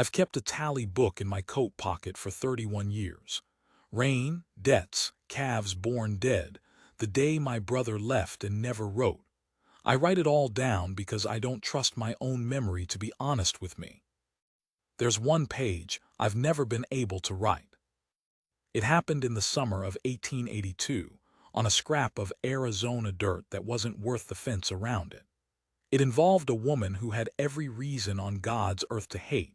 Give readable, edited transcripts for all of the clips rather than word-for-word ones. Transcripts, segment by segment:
I've kept a tally book in my coat pocket for 31 years. Rain, debts, calves born dead, the day my brother left and never wrote. I write it all down because I don't trust my own memory to be honest with me. There's one page I've never been able to write. It happened in the summer of 1882, on a scrap of Arizona dirt that wasn't worth the fence around it. It involved a woman who had every reason on God's earth to hate,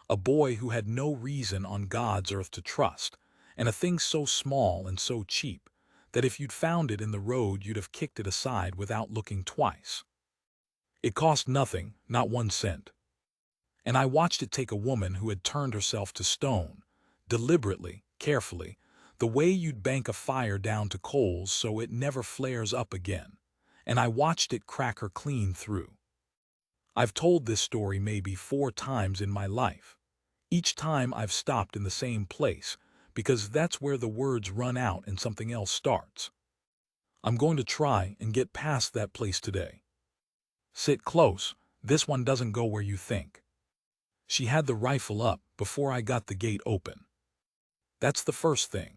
a boy who had no reason on God's earth to trust, and a thing so small and so cheap that if you'd found it in the road you'd have kicked it aside without looking twice. It cost nothing, not 1 cent. And I watched it take a woman who had turned herself to stone, deliberately, carefully, the way you'd bank a fire down to coals so it never flares up again, and I watched it crack her clean through. I've told this story maybe 4 times in my life. Each time I've stopped in the same place, because that's where the words run out and something else starts. I'm going to try and get past that place today. Sit close, this one doesn't go where you think. She had the rifle up before I got the gate open. That's the first thing.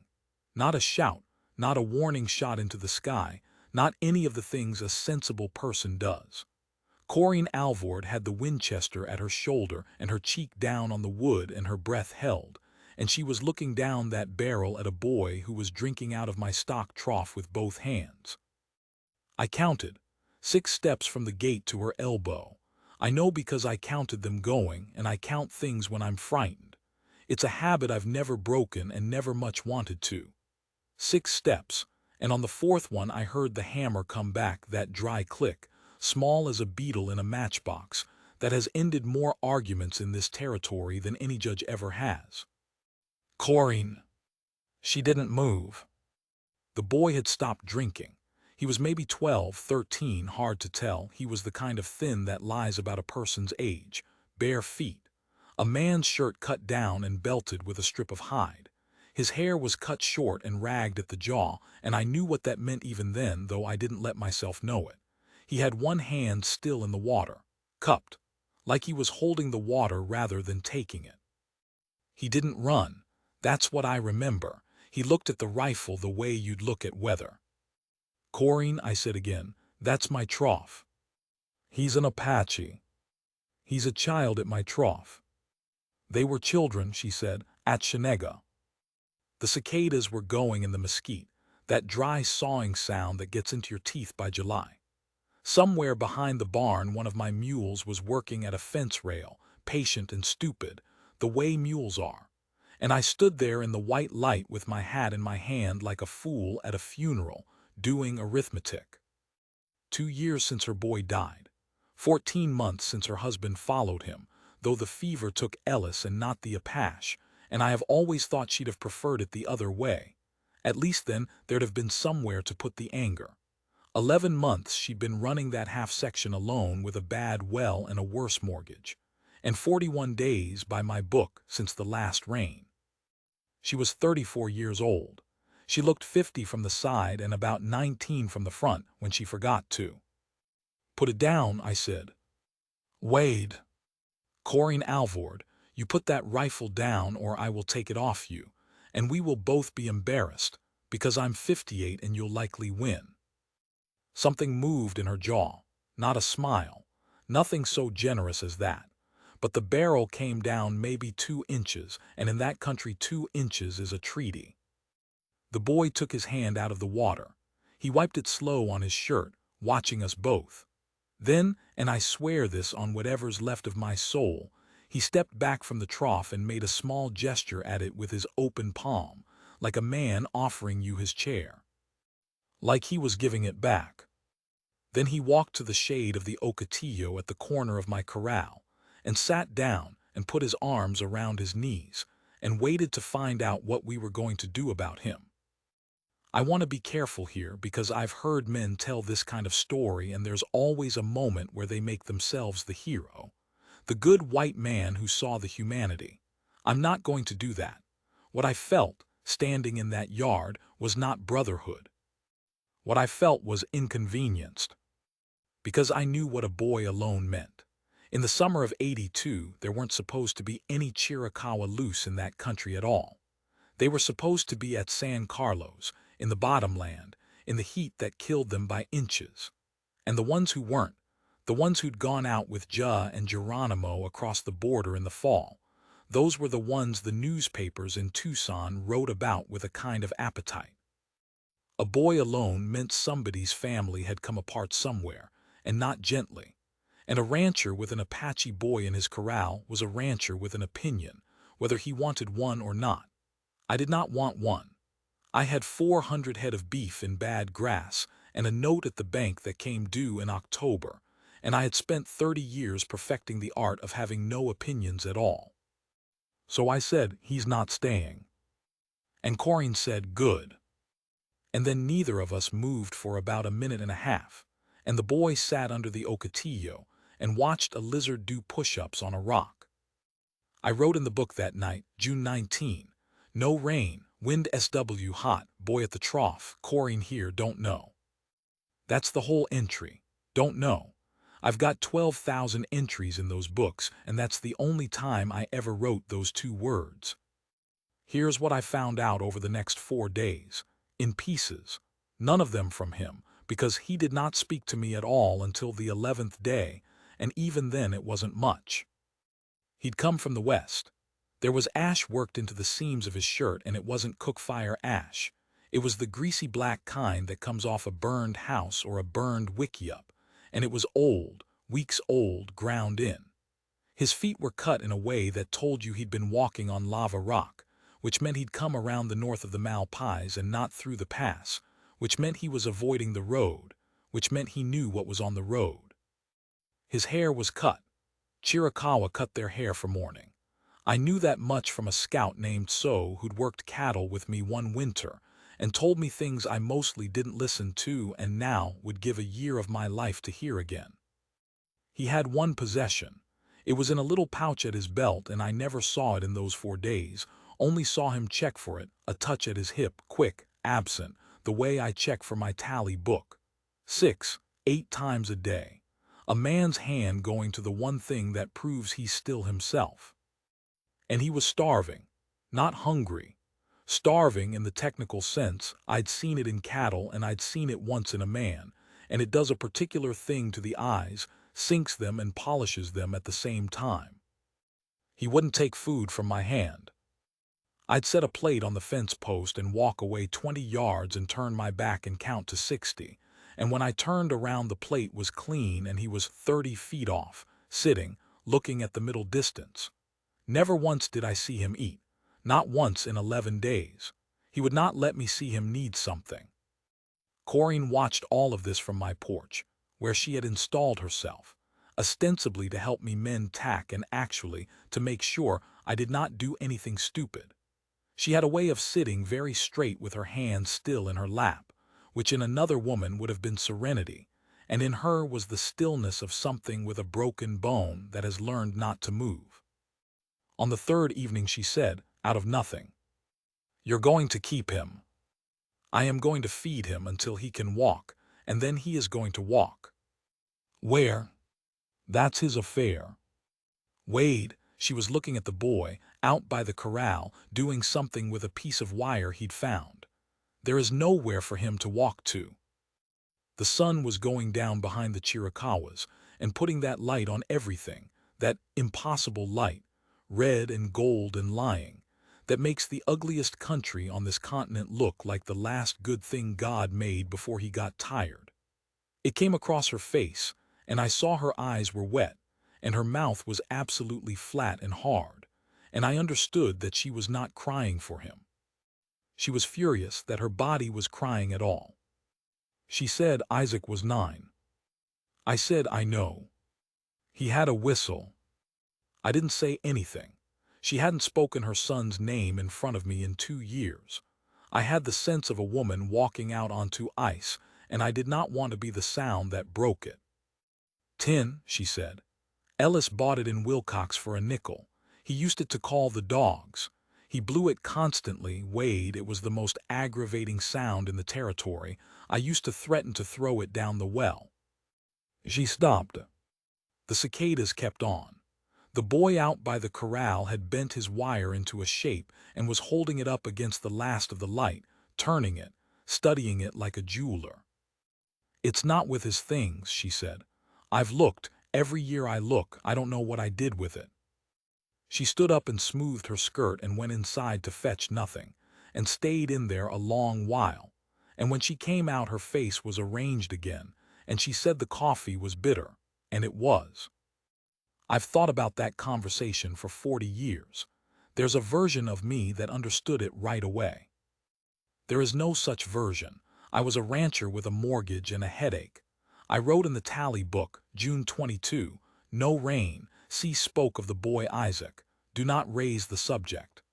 Not a shout, not a warning shot into the sky, not any of the things a sensible person does. Corinne Alvord had the Winchester at her shoulder and her cheek down on the wood and her breath held, and she was looking down that barrel at a boy who was drinking out of my stock trough with both hands. I counted, 6 steps from the gate to her elbow. I know because I counted them going, and I count things when I'm frightened. It's a habit I've never broken and never much wanted to. 6 steps, and on the 4th one I heard the hammer come back, that dry click, small as a beetle in a matchbox, that has ended more arguments in this territory than any judge ever has. Corinne. She didn't move. The boy had stopped drinking. He was maybe 12, 13, hard to tell. He was the kind of thin that lies about a person's age, bare feet. A man's shirt cut down and belted with a strip of hide. His hair was cut short and ragged at the jaw, and I knew what that meant even then, though I didn't let myself know it. He had one hand still in the water, cupped, like he was holding the water rather than taking it. He didn't run. That's what I remember. He looked at the rifle the way you'd look at weather. Corinne, I said again, that's my trough. He's an Apache. He's a child at my trough. They were children, she said, at Shenega. The cicadas were going in the mesquite, that dry sawing sound that gets into your teeth by July. Somewhere behind the barn one of my mules was working at a fence rail, patient and stupid, the way mules are. And I stood there in the white light with my hat in my hand like a fool at a funeral, doing arithmetic. 2 years since her boy died. 14 months since her husband followed him, though the fever took Ellis and not the Apache, and I have always thought she'd have preferred it the other way. At least then there'd have been somewhere to put the anger. 11 months she'd been running that half-section alone with a bad well and a worse mortgage, and 41 days by my book since the last rain. She was 34 years old. She looked 50 from the side and about 19 from the front when she forgot to. Put it down, I said. Wade. Corinne Alvord, you put that rifle down or I will take it off you, and we will both be embarrassed, because I'm 58 and you'll likely win. Something moved in her jaw, not a smile, nothing so generous as that. But the barrel came down maybe 2 inches, and in that country 2 inches is a treaty. The boy took his hand out of the water. He wiped it slow on his shirt, watching us both. Then, and I swear this on whatever's left of my soul, he stepped back from the trough and made a small gesture at it with his open palm, like a man offering you his chair. Like he was giving it back. Then he walked to the shade of the ocotillo at the corner of my corral, and sat down and put his arms around his knees, and waited to find out what we were going to do about him. I want to be careful here because I've heard men tell this kind of story and there's always a moment where they make themselves the hero. The good white man who saw the humanity. I'm not going to do that. What I felt, standing in that yard, was not brotherhood. What I felt was inconvenienced. Because I knew what a boy alone meant. In the summer of '82, there weren't supposed to be any Chiricahua loose in that country at all. They were supposed to be at San Carlos, in the bottomland, in the heat that killed them by inches. And the ones who weren't, the ones who'd gone out with Ja and Geronimo across the border in the fall, those were the ones the newspapers in Tucson wrote about with a kind of appetite. A boy alone meant somebody's family had come apart somewhere, and not gently. And a rancher with an Apache boy in his corral was a rancher with an opinion, whether he wanted one or not. I did not want one. I had 400 head of beef in bad grass and a note at the bank that came due in October, and I had spent 30 years perfecting the art of having no opinions at all. So I said, he's not staying. And Corinne said, good. And then neither of us moved for about a minute and a half, and the boy sat under the ocotillo and watched a lizard do push-ups on a rock. I wrote in the book that night, June 19, no rain, wind SW hot, boy at the trough, Corinne here, don't know. That's the whole entry, don't know. I've got 12,000 entries in those books, and that's the only time I ever wrote those 2 words. Here's what I found out over the next 4 days, in pieces, none of them from him, because he did not speak to me at all until the 11th day, and even then it wasn't much. He'd come from the west. There was ash worked into the seams of his shirt, and it wasn't cook-fire ash. It was the greasy black kind that comes off a burned house or a burned wickiup, and it was old, weeks old, ground in. His feet were cut in a way that told you he'd been walking on lava rock, which meant he'd come around the north of the Malpais and not through the pass, which meant he was avoiding the road, which meant he knew what was on the road. His hair was cut. Chiricahua cut their hair for mourning. I knew that much from a scout named So who'd worked cattle with me one winter and told me things I mostly didn't listen to and now would give a year of my life to hear again. He had one possession. It was in a little pouch at his belt, and I never saw it in those 4 days, only saw him check for it, a touch at his hip, quick, absent, the way I check for my tally book. 6, 8 times a day. A man's hand going to the one thing that proves he's still himself. And he was starving, not hungry. Starving in the technical sense, I'd seen it in cattle and I'd seen it once in a man, and it does a particular thing to the eyes, sinks them and polishes them at the same time. He wouldn't take food from my hand. I'd set a plate on the fence post and walk away 20 yards and turn my back and count to 60, and when I turned around the plate was clean and he was 30 feet off, sitting, looking at the middle distance. Never once did I see him eat, not once in 11 days. He would not let me see him need something. Corinne watched all of this from my porch, where she had installed herself, ostensibly to help me mend tack and actually to make sure I did not do anything stupid. She had a way of sitting very straight with her hands still in her lap, which in another woman would have been serenity, and in her was the stillness of something with a broken bone that has learned not to move. On the 3rd evening she said, out of nothing, "You're going to keep him. I am going to feed him until he can walk, and then he is going to walk." Where? That's his affair. Wade, she was looking at the boy, out by the corral, doing something with a piece of wire he'd found. There is nowhere for him to walk to. The sun was going down behind the Chiricahuas and putting that light on everything, that impossible light, red and gold and lying, that makes the ugliest country on this continent look like the last good thing God made before he got tired. It came across her face, and I saw her eyes were wet, and her mouth was absolutely flat and hard, and I understood that she was not crying for him. She was furious that her body was crying at all. She said Isaac was 9. I said, I know. He had a whistle. I didn't say anything. She hadn't spoken her son's name in front of me in 2 years. I had the sense of a woman walking out onto ice, and I did not want to be the sound that broke it. "Tin," she said. "Ellis bought it in Wilcox for a nickel. He used it to call the dogs. He blew it constantly, Wade. It was the most aggravating sound in the territory. I used to threaten to throw it down the well." She stopped. The cicadas kept on. The boy out by the corral had bent his wire into a shape and was holding it up against the last of the light, turning it, studying it like a jeweler. "It's not with his things," she said. "I've looked. Every year I look, I don't know what I did with it." She stood up and smoothed her skirt and went inside to fetch nothing, and stayed in there a long while. And when she came out, her face was arranged again, and she said the coffee was bitter, and it was. I've thought about that conversation for 40 years. There's a version of me that understood it right away. There is no such version. I was a rancher with a mortgage and a headache. I wrote in the tally book, June 22, "No rain." C spoke of the boy Isaac. "Do not raise the subject."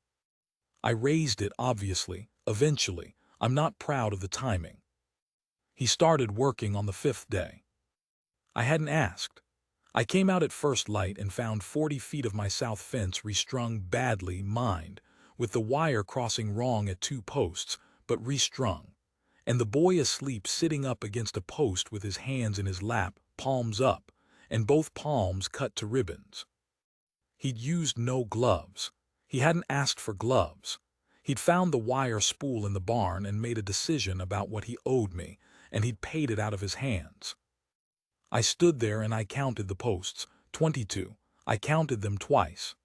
I raised it, obviously, eventually. I'm not proud of the timing. He started working on the 5th day. I hadn't asked. I came out at first light and found 40 feet of my south fence restrung badly, mind, with the wire crossing wrong at 2 posts, but restrung, and the boy asleep sitting up against a post with his hands in his lap, palms up, and both palms cut to ribbons. He'd used no gloves. He hadn't asked for gloves. He'd found the wire spool in the barn and made a decision about what he owed me, and he'd paid it out of his hands. I stood there and I counted the posts, 22. I counted them twice.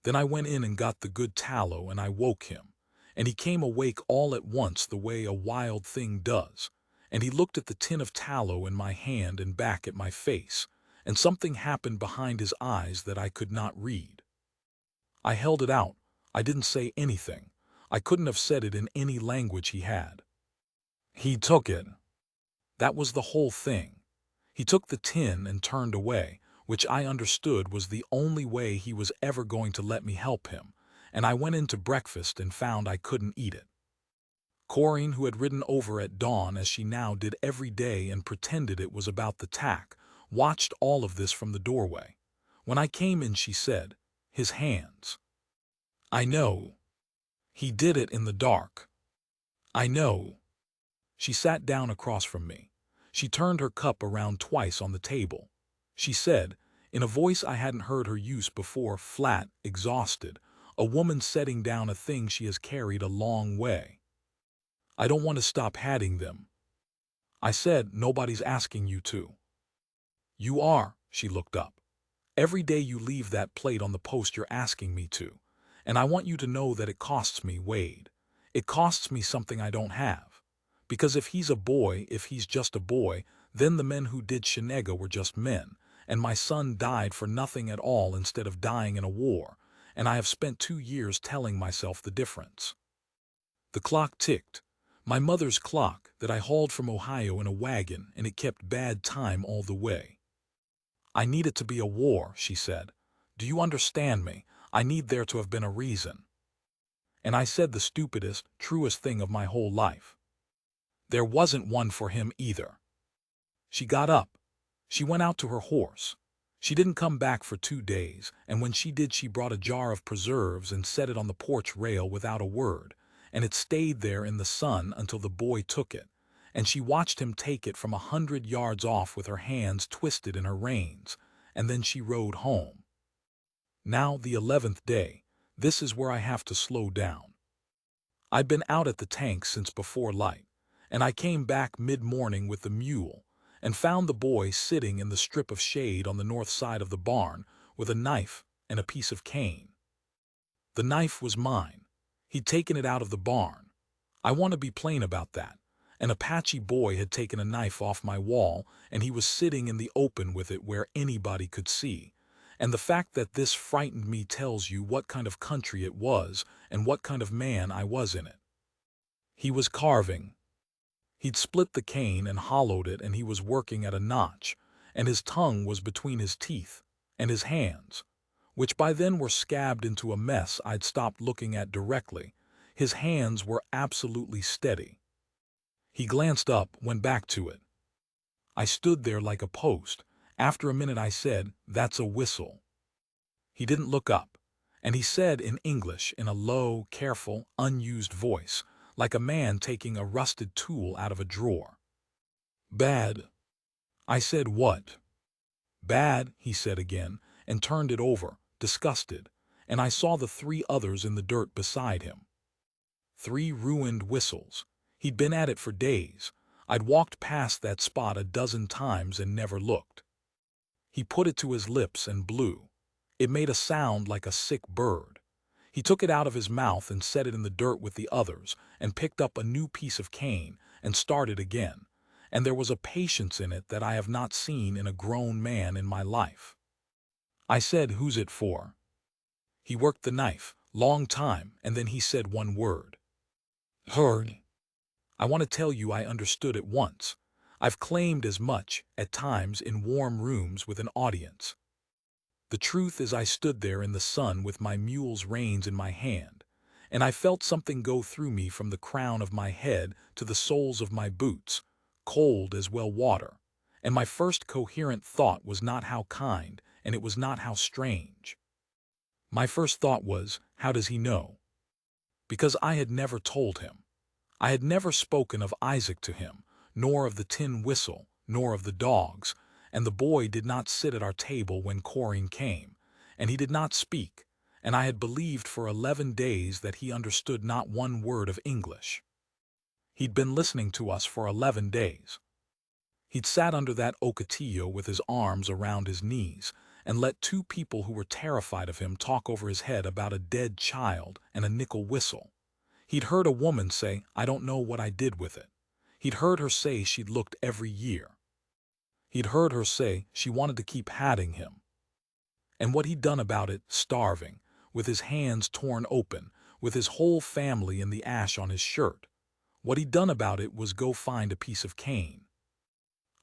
Then I went in and got the good tallow and I woke him, and he came awake all at once the way a wild thing does, and he looked at the tin of tallow in my hand and back at my face, and something happened behind his eyes that I could not read. I held it out. I didn't say anything. I couldn't have said it in any language he had. He took it. That was the whole thing. He took the tin and turned away, which I understood was the only way he was ever going to let me help him, and I went in to breakfast and found I couldn't eat it. Corinne, who had ridden over at dawn as she now did every day and pretended it was about the tack, watched all of this from the doorway. When I came in, she said, "His hands." "I know. He did it in the dark." "I know." She sat down across from me. She turned her cup around twice on the table. She said, in a voice I hadn't heard her use before, flat, exhausted, a woman setting down a thing she has carried a long way, "I don't want to stop having them." I said, "Nobody's asking you to." "You are." She looked up. "Every day you leave that plate on the post you're asking me to. And I want you to know that it costs me, Wade. It costs me something I don't have. Because if he's a boy, if he's just a boy, then the men who did Shenega were just men, and my son died for nothing at all instead of dying in a war, and I have spent 2 years telling myself the difference." The clock ticked. My mother's clock that I hauled from Ohio in a wagon, and it kept bad time all the way. "I need it to be a war," she said. "Do you understand me? I need there to have been a reason." And I said the stupidest, truest thing of my whole life. There wasn't one for him either. She got up. She went out to her horse. She didn't come back for 2 days, and when she did, she brought a jar of preserves and set it on the porch rail without a word, and it stayed there in the sun until the boy took it, and she watched him take it from 100 yards off with her hands twisted in her reins, and then she rode home. Now, the 11th day, this is where I have to slow down. I'd been out at the tank since before light, and I came back mid-morning with the mule and found the boy sitting in the strip of shade on the north side of the barn with a knife and a piece of cane. The knife was mine. He'd taken it out of the barn. I want to be plain about that. An Apache boy had taken a knife off my wall, and he was sitting in the open with it where anybody could see. And the fact that this frightened me tells you what kind of country it was and what kind of man I was in it. He was carving. He'd split the cane and hollowed it, and he was working at a notch, and his tongue was between his teeth, and his hands, which by then were scabbed into a mess I'd stopped looking at directly, his hands were absolutely steady. He glanced up, went back to it. I stood there like a post. After a minute I said, "That's a whistle." He didn't look up, and he said in English, in a low, careful, unused voice, like a man taking a rusted tool out of a drawer, "Bad." I said, "What?" "Bad," he said again, and turned it over, disgusted, and I saw the 3 others in the dirt beside him. 3 ruined whistles. He'd been at it for days. I'd walked past that spot a dozen times and never looked. He put it to his lips and blew. It made a sound like a sick bird. He took it out of his mouth and set it in the dirt with the others, and picked up a new piece of cane and started again, and there was a patience in it that I have not seen in a grown man in my life. I said, "Who's it for?" He worked the knife, long time, and then he said one word. "Heard." I want to tell you I understood at once. I've claimed as much, at times, in warm rooms with an audience. The truth is I stood there in the sun with my mule's reins in my hand, and I felt something go through me from the crown of my head to the soles of my boots, cold as well water, and my first coherent thought was not how kind, and it was not how strange. My first thought was, how does he know? Because I had never told him. I had never spoken of Isaac to him, nor of the tin whistle, nor of the dogs, and the boy did not sit at our table when Corin came, and he did not speak, and I had believed for 11 days that he understood not one word of English. He'd been listening to us for 11 days. He'd sat under that ocotillo with his arms around his knees, and let 2 people who were terrified of him talk over his head about a dead child and a nickel whistle. He'd heard a woman say, "I don't know what I did with it." He'd heard her say she'd looked every year. He'd heard her say she wanted to keep hatting him. And what he'd done about it, starving, with his hands torn open, with his whole family in the ash on his shirt. What he'd done about it was go find a piece of cane.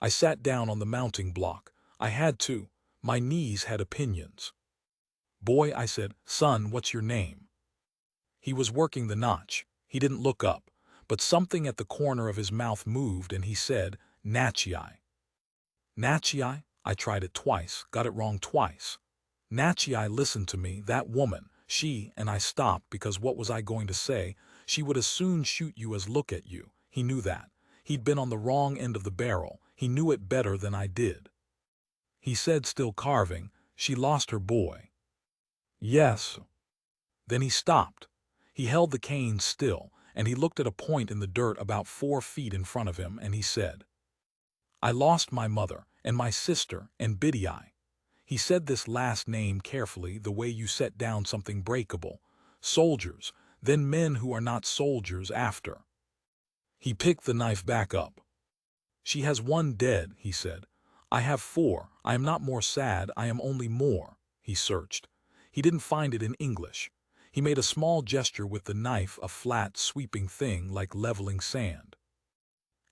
I sat down on the mounting block. I had to. My knees had opinions. "Boy," I said, "son, what's your name?" He was working the notch. He didn't look up, but something at the corner of his mouth moved and he said, "Natchii." "Natchii?" I tried it twice, got it wrong twice. Natchii listened to me, that woman, she, and I stopped because what was I going to say? She would as soon shoot you as look at you. He knew that. He'd been on the wrong end of the barrel. He knew it better than I did. He said, still carving, "She lost her boy." "Yes." Then he stopped. He held the cane still, and he looked at a point in the dirt about 4 feet in front of him, and he said, "I lost my mother, and my sister, and Bidii." He said this last name carefully, the way you set down something breakable. "Soldiers, then men who are not soldiers after." He picked the knife back up. "She has 1 dead," he said. "I have 4. I am not more sad, I am only more." He searched. He didn't find it in English. He made a small gesture with the knife, a flat, sweeping thing like leveling sand.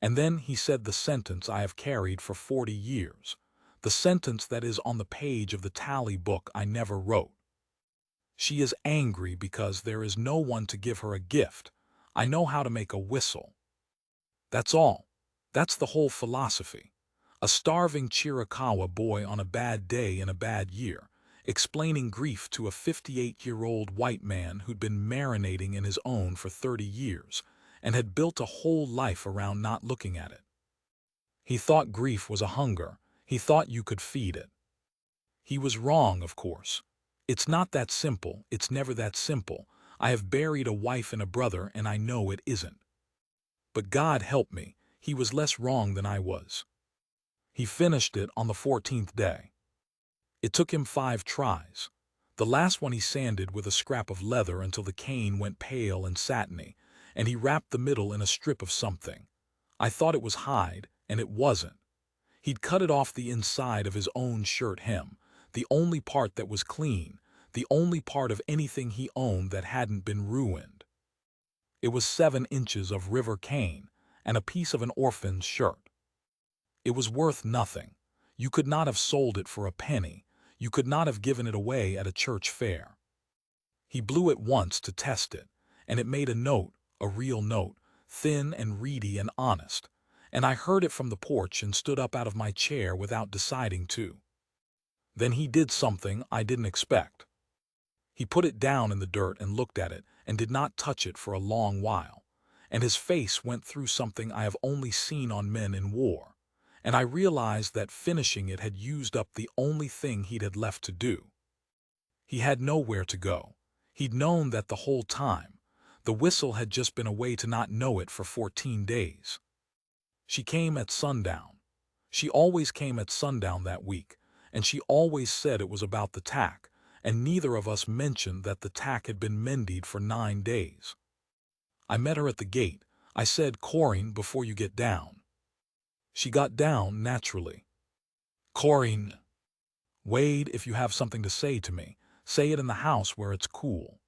And then he said the sentence I have carried for 40 years, the sentence that is on the page of the tally book I never wrote. "She is angry because there is no one to give her a gift. I know how to make a whistle." That's all. That's the whole philosophy. A starving Chiricahua boy on a bad day in a bad year, explaining grief to a 58-year-old white man who'd been marinating in his own for 30 years and had built a whole life around not looking at it. He thought grief was a hunger. He thought you could feed it. He was wrong, of course. It's not that simple. It's never that simple. I have buried a wife and a brother, and I know it isn't. But God help me, he was less wrong than I was. He finished it on the 14th day. It took him 5 tries. The last one he sanded with a scrap of leather until the cane went pale and satiny, and he wrapped the middle in a strip of something. I thought it was hide, and it wasn't. He'd cut it off the inside of his own shirt hem, the only part that was clean, the only part of anything he owned that hadn't been ruined. It was 7 inches of river cane and a piece of an orphan's shirt. It was worth nothing. You could not have sold it for a penny. You could not have given it away at a church fair. He blew it once to test it, and it made a note, a real note, thin and reedy and honest, and I heard it from the porch and stood up out of my chair without deciding to. Then he did something I didn't expect. He put it down in the dirt and looked at it and did not touch it for a long while, and his face went through something I have only seen on men in war, and I realized that finishing it had used up the only thing he'd had left to do. He had nowhere to go. He'd known that the whole time. The whistle had just been a way to not know it for 14 days. She came at sundown. She always came at sundown that week, and she always said it was about the tack, and neither of us mentioned that the tack had been mended for 9 days. I met her at the gate. I said, "Corinne, before you get down." She got down naturally. "Corinne, Wade, if you have something to say to me, say it in the house where it's cool."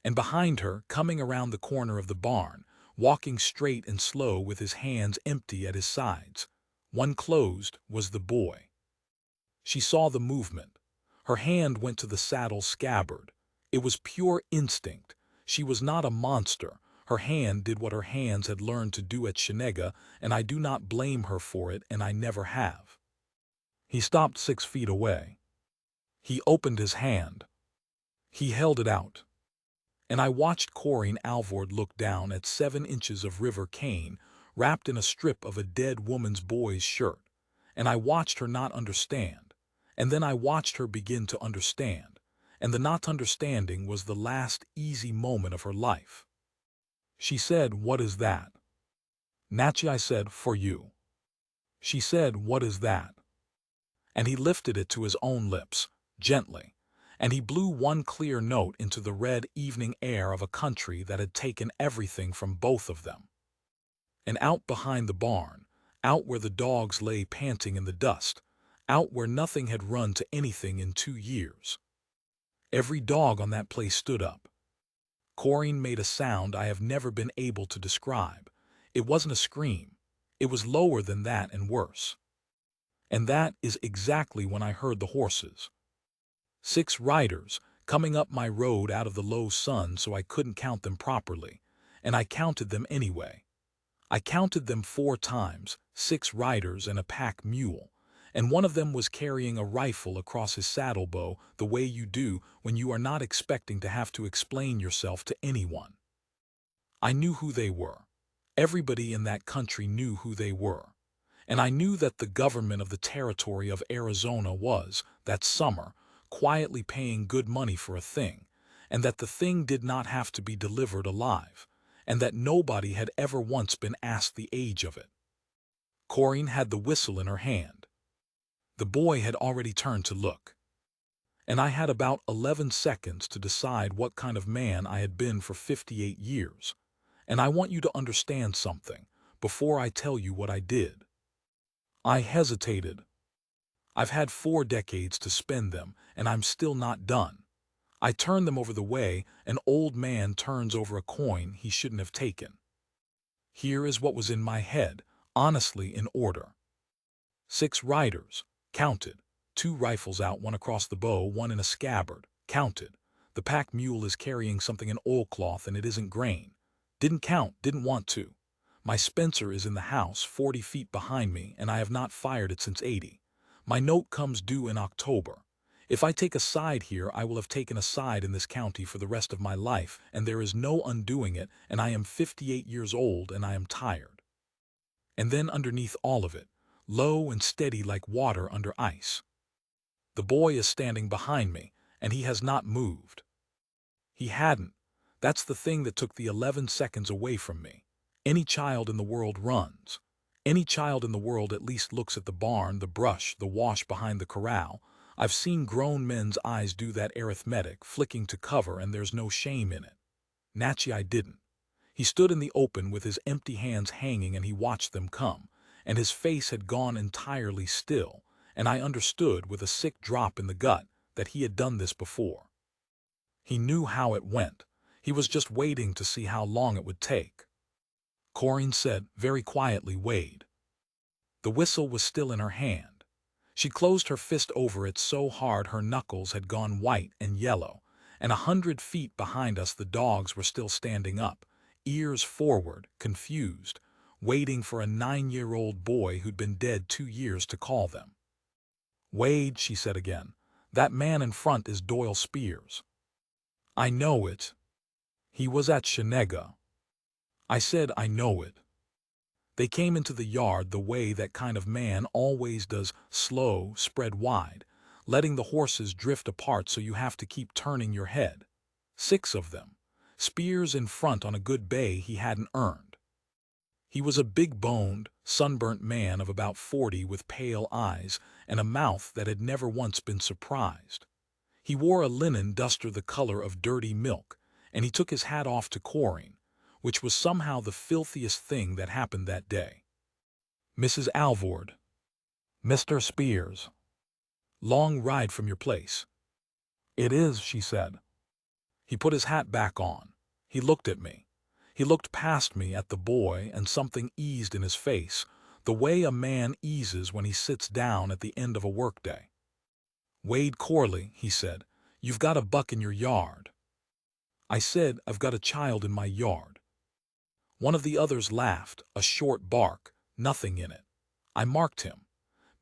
And behind her, coming around the corner of the barn, walking straight and slow with his hands empty at his sides, one closed, was the boy. She saw the movement. Her hand went to the saddle scabbard. It was pure instinct. She was not a monster. Her hand did what her hands had learned to do at Shenega, and I do not blame her for it, and I never have. He stopped 6 feet away. He opened his hand. He held it out. And I watched Corinne Alvord look down at 7 inches of river cane wrapped in a strip of a dead woman's boy's shirt. And I watched her not understand. And then I watched her begin to understand. And the not understanding was the last easy moment of her life. She said, "What is that?" "Natchi," I said, "for you." She said, "What is that?" And he lifted it to his own lips, gently, and he blew one clear note into the red evening air of a country that had taken everything from both of them. And out behind the barn, out where the dogs lay panting in the dust, out where nothing had run to anything in 2 years. Every dog on that place stood up. Corinne made a sound I have never been able to describe. It wasn't a scream. It was lower than that and worse. And that is exactly when I heard the horses. 6 riders, coming up my road out of the low sun so I couldn't count them properly, and I counted them anyway. I counted them 4 times, 6 riders and a pack mule, and one of them was carrying a rifle across his saddle bow the way you do when you are not expecting to have to explain yourself to anyone. I knew who they were. Everybody in that country knew who they were. And I knew that the government of the territory of Arizona was, that summer, quietly paying good money for a thing, and that the thing did not have to be delivered alive, and that nobody had ever once been asked the age of it. Corinne had the whistle in her hand. The boy had already turned to look. And I had about 11 seconds to decide what kind of man I had been for 58 years. And I want you to understand something before I tell you what I did. I hesitated. I've had 4 decades to spend them, and I'm still not done. I turned them over the way an old man turns over a coin he shouldn't have taken. Here is what was in my head, honestly in order. 6 riders, counted. 2 rifles out, one across the bow, one in a scabbard, counted. The pack mule is carrying something in oilcloth and it isn't grain. Didn't count, didn't want to. My Spencer is in the house 40 feet behind me, and I have not fired it since 80. My note comes due in October. If I take a side here, I will have taken a side in this county for the rest of my life, and there is no undoing it, and I am 58 years old, and I am tired. And then underneath all of it, low and steady like water under ice, the boy is standing behind me, and he has not moved. He hadn't. That's the thing that took the 11 seconds away from me. Any child in the world runs. Any child in the world at least looks at the barn, the brush, the wash behind the corral. I've seen grown men's eyes do that arithmetic, flicking to cover, and there's no shame in it. Natchi, I didn't. He stood in the open with his empty hands hanging, and he watched them come, and his face had gone entirely still, and I understood with a sick drop in the gut that he had done this before. He knew how it went. He was just waiting to see how long it would take. Corinne said, very quietly, "Wade." The whistle was still in her hand. She closed her fist over it so hard her knuckles had gone white and yellow, and 100 feet behind us the dogs were still standing up, ears forward, confused, waiting for a 9-year-old boy who'd been dead 2 years to call them. "Wade," she said again, "that man in front is Doyle Spears." "I know it. He was at Shenega." I said, "I know it." They came into the yard the way that kind of man always does, slow, spread wide, letting the horses drift apart so you have to keep turning your head. 6 of them, spears in front on a good bay he hadn't earned. He was a big-boned, sunburnt man of about 40 with pale eyes and a mouth that had never once been surprised. He wore a linen duster the color of dirty milk, and he took his hat off to Corin, which was somehow the filthiest thing that happened that day. "Mrs. Alvord." "Mr. Spears." "Long ride from your place." "It is," she said. He put his hat back on. He looked at me. He looked past me at the boy, and something eased in his face, the way a man eases when he sits down at the end of a workday. "Wade Corley," he said, "you've got a buck in your yard." I said, "I've got a child in my yard." One of the others laughed, a short bark, nothing in it. I marked him.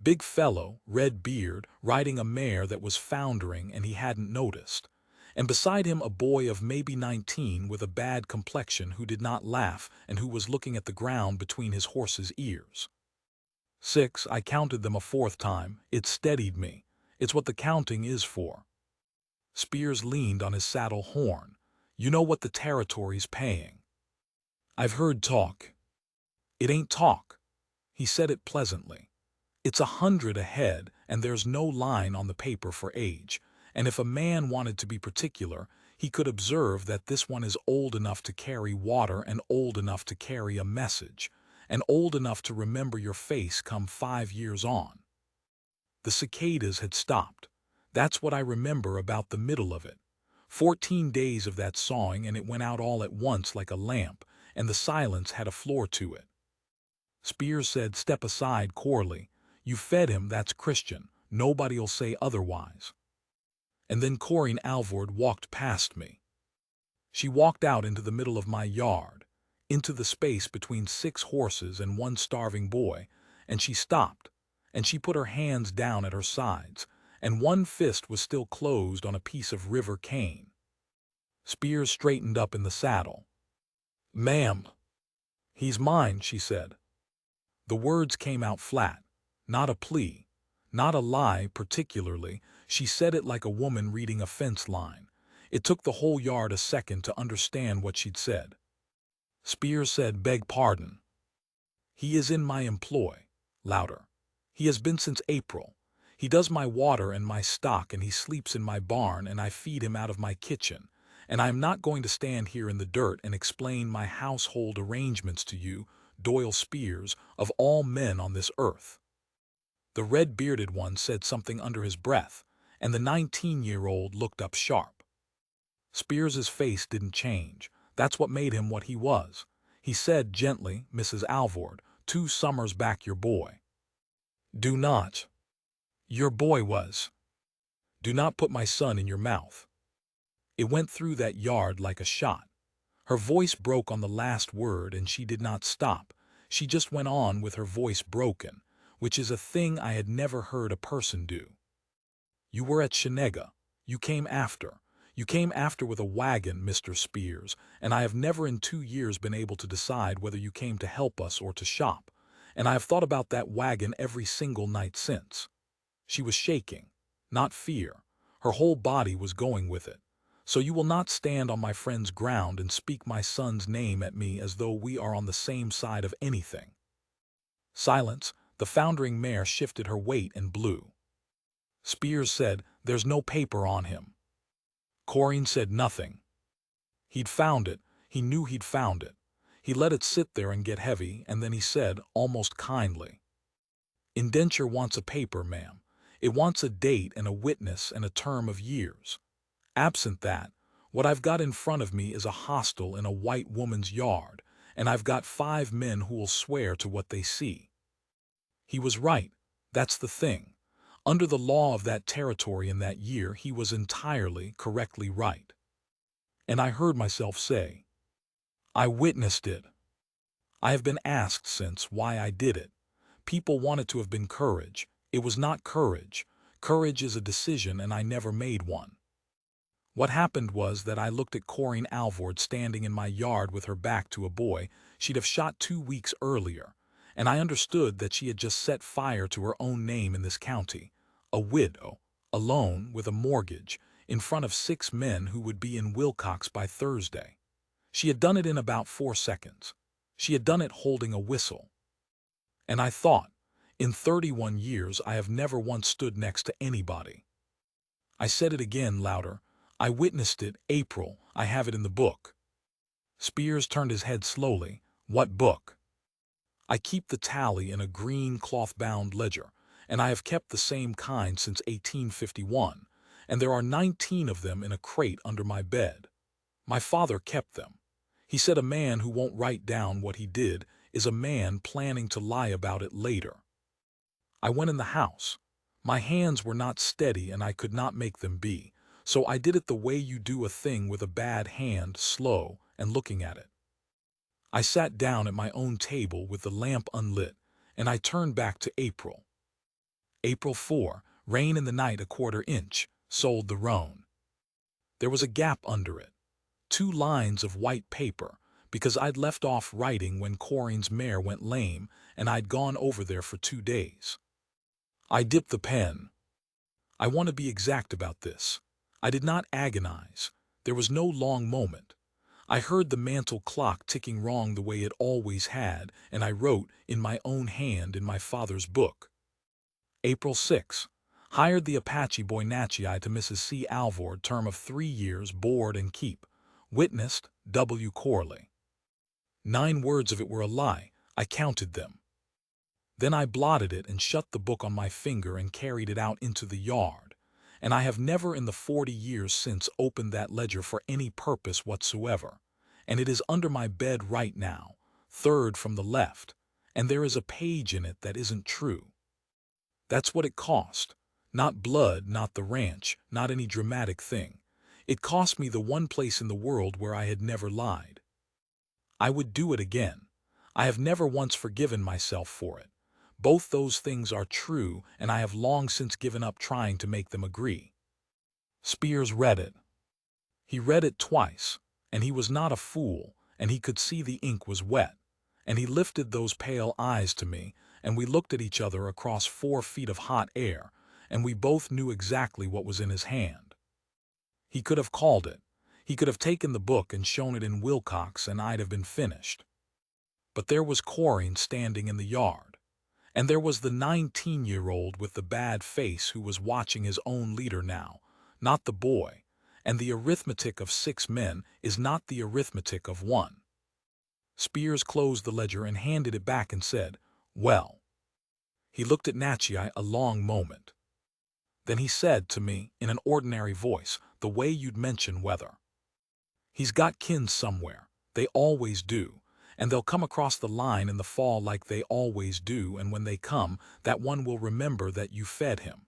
Big fellow, red beard, riding a mare that was foundering and he hadn't noticed. And beside him a boy of maybe 19 with a bad complexion who did not laugh and who was looking at the ground between his horse's ears. 6, I counted them a 4th time. It steadied me. It's what the counting is for. Spears leaned on his saddle horn. "You know what the territory's paying." "I've heard talk." "It ain't talk." He said it pleasantly. "It's 100 a head, and there's no line on the paper for age. And if a man wanted to be particular, he could observe that this one is old enough to carry water and old enough to carry a message, and old enough to remember your face come 5 years on." The cicadas had stopped. That's what I remember about the middle of it. 14 days of that sawing, and it went out all at once like a lamp, and the silence had a floor to it. Spears said, "Step aside, Corley. You fed him, that's Christian. Nobody'll say otherwise." And then Corin Alvord walked past me. She walked out into the middle of my yard, into the space between 6 horses and 1 starving boy, and she stopped, and she put her hands down at her sides, and one fist was still closed on a piece of river cane. Spears straightened up in the saddle. "Ma'am." "He's mine," she said. The words came out flat, not a plea, not a lie particularly. She said it like a woman reading a fence line. It took the whole yard a second to understand what she'd said. Spears said, "Beg pardon." "He is in my employ." Louder. "He has been since April. He does my water and my stock, and he sleeps in my barn, and I feed him out of my kitchen. And I am not going to stand here in the dirt and explain my household arrangements to you, Doyle Spears, of all men on this earth." The red-bearded one said something under his breath, and the 19-year-old looked up sharp. Spears's face didn't change. That's what made him what he was. He said gently, "Mrs. Alvord, 2 summers back your boy." "Do not." "Your boy was." "Do not put my son in your mouth." It went through that yard like a shot. Her voice broke on the last word, and she did not stop. She just went on with her voice broken, which is a thing I had never heard a person do. "You were at Shenega. You came after. You came after with a wagon, Mr. Spears, and I have never in 2 years been able to decide whether you came to help us or to shop, and I have thought about that wagon every single night since." She was shaking, not fear. Her whole body was going with it. "So you will not stand on my friend's ground and speak my son's name at me as though we are on the same side of anything." Silence. The foundering mare shifted her weight and blew. Spears said, "There's no paper on him." Corin said nothing. He'd found it. He knew he'd found it. He let it sit there and get heavy, and then he said, almost kindly, "Indenture wants a paper, ma'am. It wants a date and a witness and a term of years. Absent that, what I've got in front of me is a hostel in a white woman's yard, and I've got 5 men who will swear to what they see." He was right. That's the thing. Under the law of that territory in that year, he was entirely, correctly right. And I heard myself say, "I witnessed it." I have been asked since why I did it. People want it to have been courage. It was not courage. Courage is a decision, and I never made one. What happened was that I looked at Corin Alvord standing in my yard with her back to a boy she'd have shot 2 weeks earlier, and I understood that she had just set fire to her own name in this county, a widow, alone with a mortgage, in front of 6 men who would be in Wilcox by Thursday. She had done it in about 4 seconds. She had done it holding a whistle. And I thought, in 31 years I have never once stood next to anybody. I said it again louder. I witnessed it, April, I have it in the book. Spears turned his head slowly. What book? I keep the tally in a green cloth-bound ledger, and I have kept the same kind since 1851, and there are 19 of them in a crate under my bed. My father kept them. He said a man who won't write down what he did is a man planning to lie about it later. I went in the house. My hands were not steady and I could not make them be, so I did it the way you do a thing with a bad hand, slow and looking at it. I sat down at my own table with the lamp unlit, and I turned back to April. April 4, rain in the night a quarter-inch, sold the roan. There was a gap under it, 2 lines of white paper, because I'd left off writing when Corin's mare went lame and I'd gone over there for 2 days. I dipped the pen. I want to be exact about this. I did not agonize. There was no long moment. I heard the mantel clock ticking wrong the way it always had, and I wrote in my own hand in my father's book. April 6. Hired the Apache boy Natchi to Mrs. C. Alvord, term of 3 years, board and keep. Witnessed, W. Corley. 9 words of it were a lie. I counted them. Then I blotted it and shut the book on my finger and carried it out into the yard, and I have never in the 40 years since opened that ledger for any purpose whatsoever, and it is under my bed right now, 3rd from the left, and there is a page in it that isn't true. That's what it cost. Not blood, not the ranch, not any dramatic thing. It cost me the one place in the world where I had never lied. I would do it again. I have never once forgiven myself for it. Both those things are true, and I have long since given up trying to make them agree. Spears read it. He read it twice, and he was not a fool, and he could see the ink was wet, and he lifted those pale eyes to me, and we looked at each other across 4 feet of hot air, and we both knew exactly what was in his hand. He could have called it. He could have taken the book and shown it in Wilcox, and I'd have been finished. But there was Corin standing in the yard. And there was the 19-year-old with the bad face who was watching his own leader now, not the boy, and the arithmetic of 6 men is not the arithmetic of 1. Spears closed the ledger and handed it back and said, "Well." He looked at Natchi a long moment. Then he said to me in an ordinary voice, the way you'd mention weather. "He's got kin somewhere. They always do. And they'll come across the line in the fall like they always do, and when they come, that one will remember that you fed him."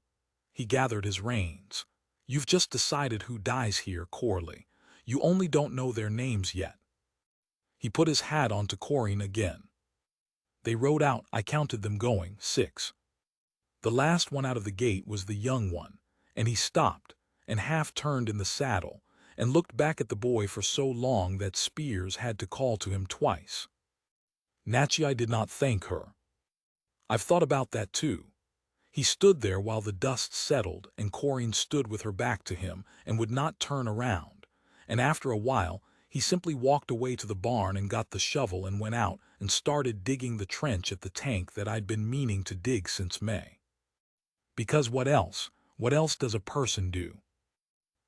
He gathered his reins. "You've just decided who dies here, Corley. You only don't know their names yet." He put his hat on to Corin again. They rode out. I counted them going, 6. The last one out of the gate was the young one, and he stopped, and half turned in the saddle, and looked back at the boy for so long that Spears had to call to him twice. Natchi did not thank her. I've thought about that too. He stood there while the dust settled, and Corin stood with her back to him and would not turn around, and after a while he simply walked away to the barn and got the shovel and went out and started digging the trench at the tank that I'd been meaning to dig since May. Because what else does a person do?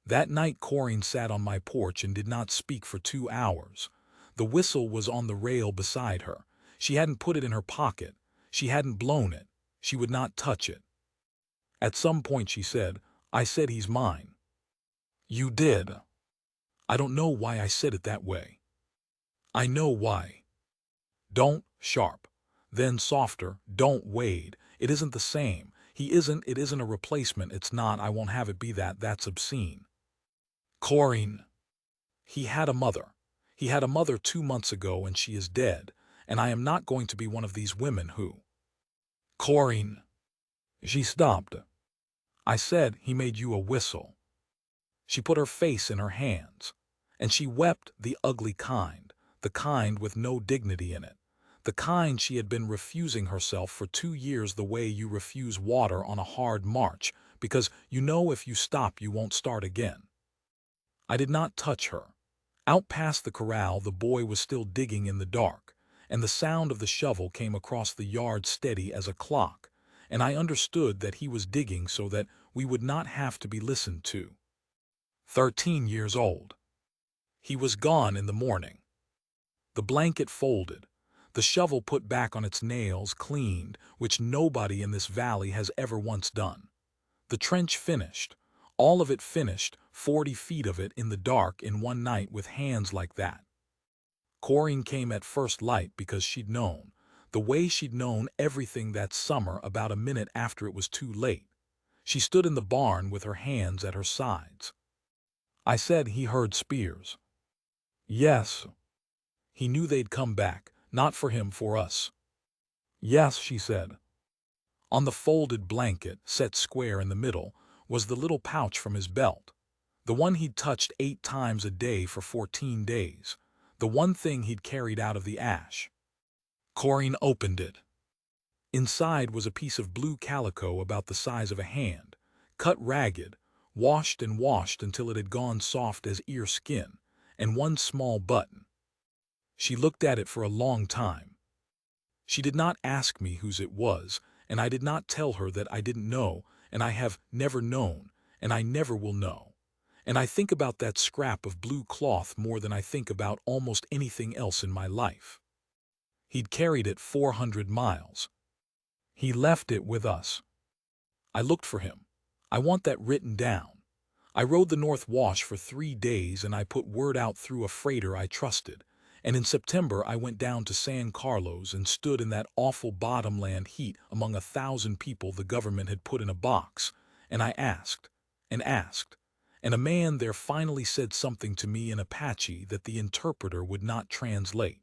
That night Corin sat on my porch and did not speak for 2 hours. The whistle was on the rail beside her. She hadn't put it in her pocket. She hadn't blown it. She would not touch it. At some point she said, "I said he's mine." "You did." "I don't know why I said it that way." "I know why." "Don't, sharp." Then softer, "Don't, Wade. It isn't the same. He isn't, it isn't a replacement. It's not, I won't have it be that. That's obscene." "Corin." "He had a mother. He had a mother 2 months ago and she is dead, and I am not going to be one of these women who—" "Corin." She stopped. "I said he made you a whistle." She put her face in her hands, and she wept, the ugly kind, the kind with no dignity in it, the kind she had been refusing herself for 2 years, the way you refuse water on a hard march, because you know if you stop you won't start again. I did not touch her. Out past the corral the boy was still digging in the dark, and the sound of the shovel came across the yard steady as a clock, and I understood that he was digging so that we would not have to be listened to. 13 years old. He was gone in the morning. The blanket folded, the shovel put back on its nails, cleaned, which nobody in this valley has ever once done. The trench finished, all of it finished, 40 feet of it in the dark in one night with hands like that. Corinne came at first light because she'd known, the way she'd known everything that summer about a minute after it was too late. She stood in the barn with her hands at her sides. I said he heard spears. Yes. He knew they'd come back, not for him, for us. Yes, she said. On the folded blanket, set square in the middle, was the little pouch from his belt. The one he'd touched 8 times a day for 14 days. The one thing he'd carried out of the ash. Corinne opened it. Inside was a piece of blue calico about the size of a hand, cut ragged, washed and washed until it had gone soft as ear skin, and one small button. She looked at it for a long time. She did not ask me whose it was, and I did not tell her that I didn't know, and I have never known, and I never will know. And I think about that scrap of blue cloth more than I think about almost anything else in my life. He'd carried it 400 miles. He left it with us. I looked for him. I want that written down. I rode the North Wash for 3 days, and I put word out through a freighter I trusted. And in September I went down to San Carlos and stood in that awful bottomland heat among 1,000 people the government had put in a box, and I asked, and asked, and a man there finally said something to me in Apache that the interpreter would not translate.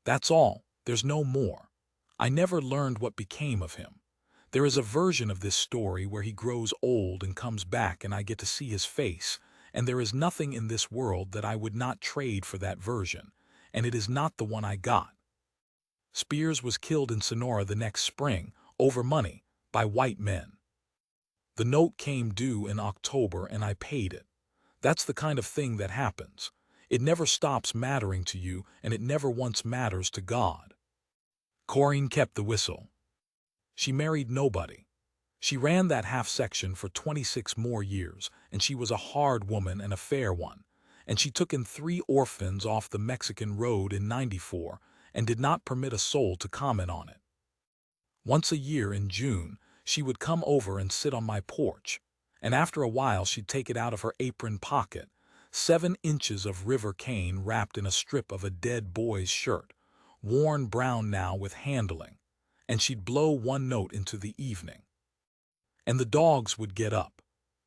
That's all, there's no more. I never learned what became of him. There is a version of this story where he grows old and comes back and I get to see his face, and there is nothing in this world that I would not trade for that version, and it is not the one I got. Spears was killed in Sonora the next spring, over money, by white men. The note came due in October and I paid it. That's the kind of thing that happens. It never stops mattering to you, and it never once matters to God. Corinne kept the whistle. She married nobody. She ran that half section for 26 more years, and she was a hard woman and a fair one, and she took in 3 orphans off the Mexican road in '94 and did not permit a soul to comment on it. Once a year in June, she would come over and sit on my porch, and after a while she'd take it out of her apron pocket, 7 inches of river cane wrapped in a strip of a dead boy's shirt, worn brown now with handling, and she'd blow one note into the evening. And the dogs would get up.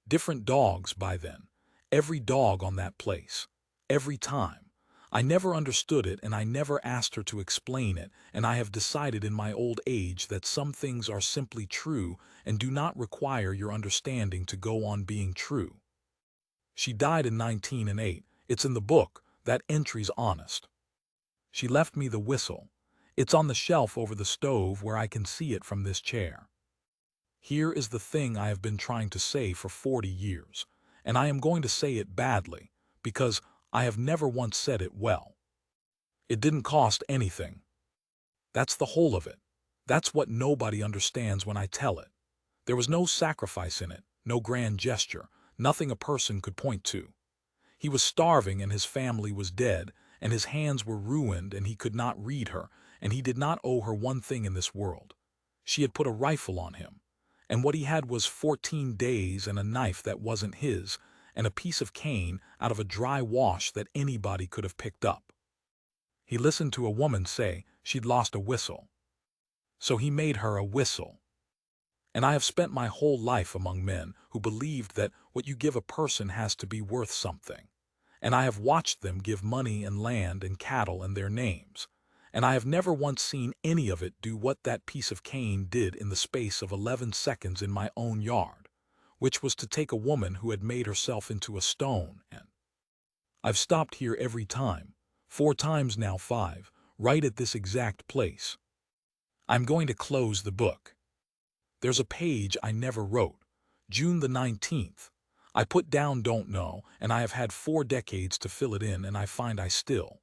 Different dogs by then. Every dog on that place. Every time. I never understood it, and I never asked her to explain it, and I have decided in my old age that some things are simply true and do not require your understanding to go on being true. She died in 1908. It's in the book. That entry's honest. She left me the whistle. It's on the shelf over the stove where I can see it from this chair. Here is the thing I have been trying to say for 40 years, and I am going to say it badly, because I have never once said it well. It didn't cost anything. That's the whole of it. That's what nobody understands when I tell it. There was no sacrifice in it, no grand gesture, nothing a person could point to. He was starving and his family was dead, and his hands were ruined and he could not read her, and he did not owe her one thing in this world. She had put a rifle on him, and what he had was 14 days and a knife that wasn't his, and a piece of cane out of a dry wash that anybody could have picked up. He listened to a woman say she'd lost a whistle. So he made her a whistle. And I have spent my whole life among men who believed that what you give a person has to be worth something. And I have watched them give money and land and cattle and their names. And I have never once seen any of it do what that piece of cane did in the space of 11 seconds in my own yard, which was to take a woman who had made herself into a stone and... I've stopped here every time, 4 times now, 5, right at this exact place. I'm going to close the book. There's a page I never wrote. June the 19th. I put down don't know, and I have had 4 decades to fill it in, and I find I still